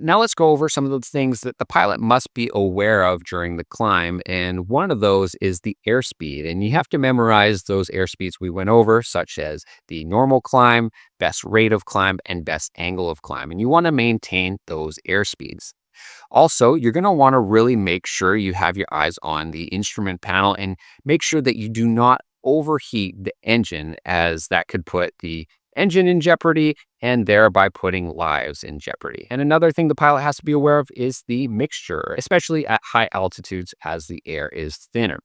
Now let's go over some of the things that the pilot must be aware of during the climb. And one of those is the airspeed. And you have to memorize those airspeeds we went over, such as the normal climb, best rate of climb, and best angle of climb. And you want to maintain those airspeeds. Also, you're going to want to really make sure you have your eyes on the instrument panel and make sure that you do not overheat the engine, as that could put the engine in jeopardy and thereby putting lives in jeopardy. And another thing the pilot has to be aware of is the mixture, especially at high altitudes as the air is thinner.